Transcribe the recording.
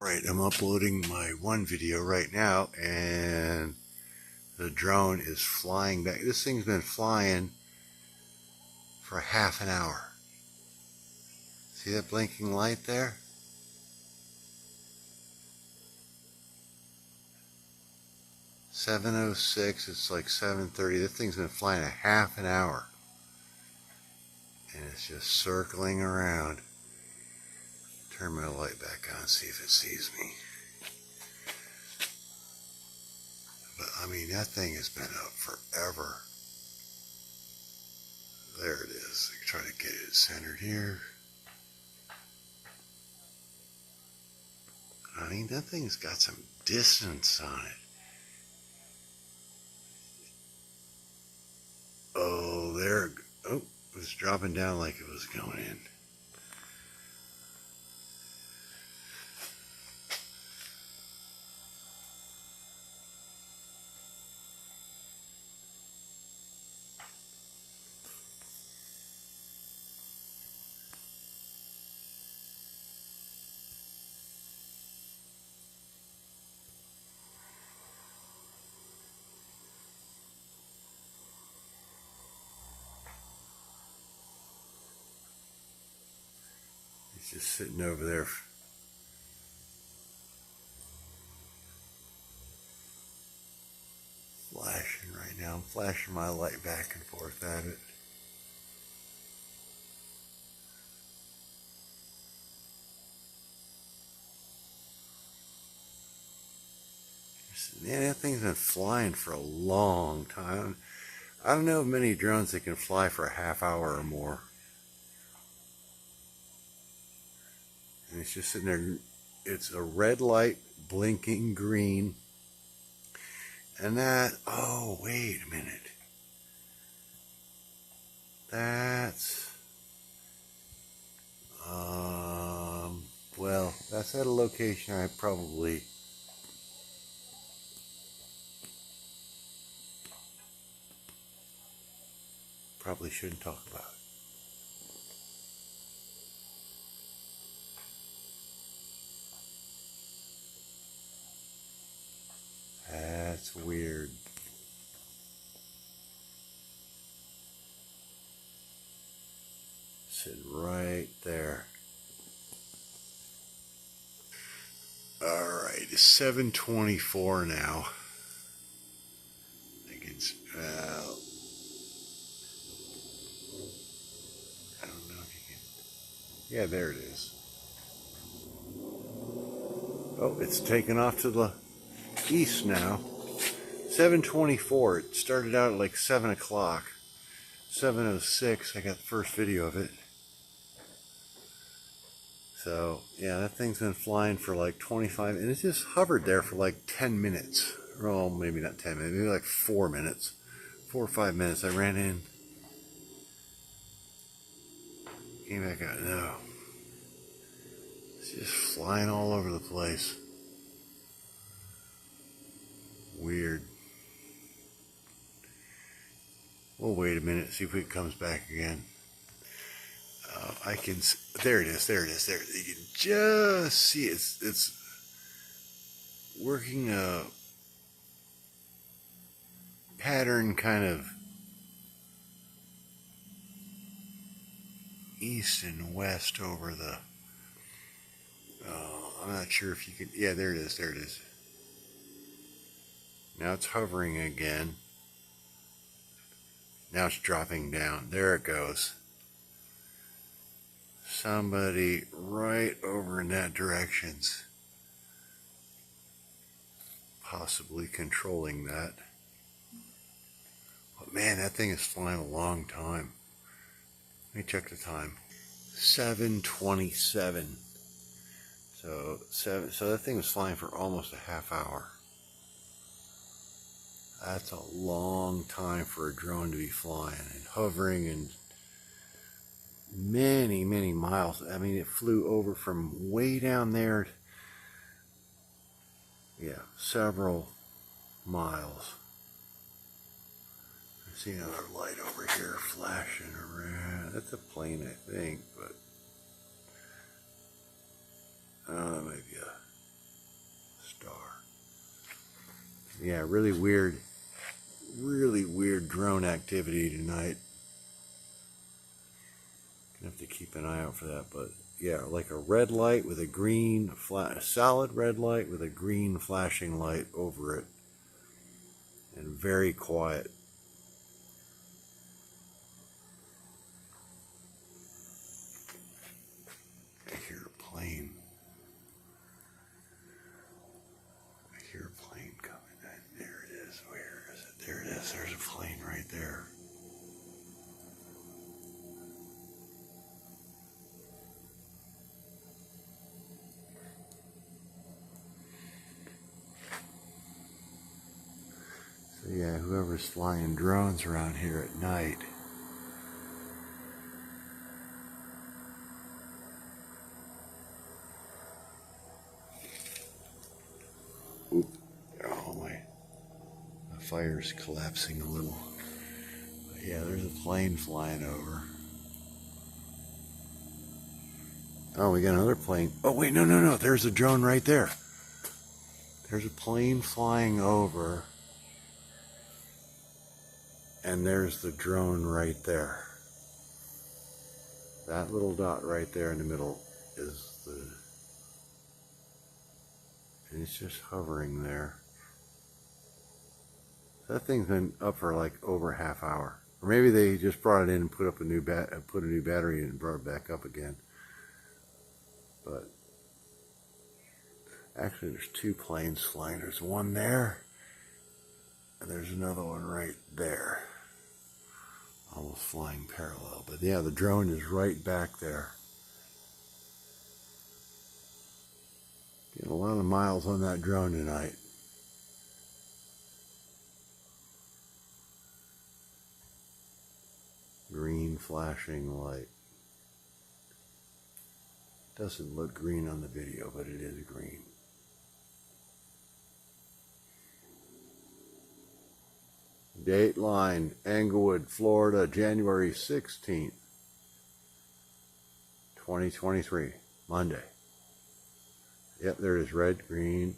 Right, I'm uploading my one video right now, and the drone is flying back. This thing's been flying for half an hour. See that blinking light there? "7:06, it's like 7:30. This thing's been flying a half an hour. And it's just circling around. Turn my light back on, see if it sees me. But I mean, that thing has been up forever. There it is. I try to get it centered here. I mean, that thing's got some distance on it. Oh, there. Oh, it was dropping down like it was going in. He's just sitting over there. Flashing right now. I'm flashing my light back and forth at it. Man, that thing's been flying for a long time. I don't know of many drones that can fly for a half hour or more. And it's just sitting there. It's a red light blinking green. And that, oh, wait a minute. That's, well, that's at a location I probably shouldn't talk about. That's weird. Sitting right there. Alright, it's 7:24 now. I think it's, I don't know if you can. Yeah, there it is. Oh, it's taken off to the east now. 7:24. It started out at like 7 o'clock. 7:06, I got the first video of it. So, yeah, that thing's been flying for like 25, and it just hovered there for like 10 minutes. Well, maybe not 10 minutes, maybe like 4 minutes. 4 or 5 minutes. I ran in, came back out. No. It's just flying all over the place. Weird. We'll wait a minute, see if it comes back again. I can, there it is, there it is, there. You can just see it's working a pattern kind of east and west over the, I'm not sure if you can, yeah, there it is, there it is. Now it's hovering again. Now it's dropping down. There it goes. Somebody right over in that direction's possibly controlling that. But man, that thing is flying a long time. Let me check the time. 7:27. So that thing was flying for almost a half hour. That's a long time for a drone to be flying and hovering and many, many miles. I mean, it flew over from way down there. Yeah, several miles. I see another light over here flashing around. That's a plane, I think, but that might be a Yeah, really weird drone activity tonight. Gonna have to keep an eye out for that, but yeah, like a red light with a green a solid red light with a green flashing light over it, and very quiet. I hear a plane. I hear a plane coming. There it is. Where is it? There it is. There's a plane right there. So yeah, whoever's flying drones around here at night, oop, oh my fire's collapsing a little. But yeah, there's a plane flying over. Oh, we got another plane. Oh wait, no, there's a drone right there. There's a plane flying over, and there's the drone right there. That little dot right there in the middle is and it's just hovering there. That thing's been up for like over a half hour. Or maybe they just brought it in and put a new battery in and brought it back up again. But actually there's two planes flying. There's one there, and there's another one right there. Almost flying parallel. But yeah, the drone is right back there. Getting a lot of miles on that drone tonight. Green flashing light. Doesn't look green on the video, but it is green. Dateline, Englewood, Florida, January 16th, 2023, Monday. Yep, there it is, red, green,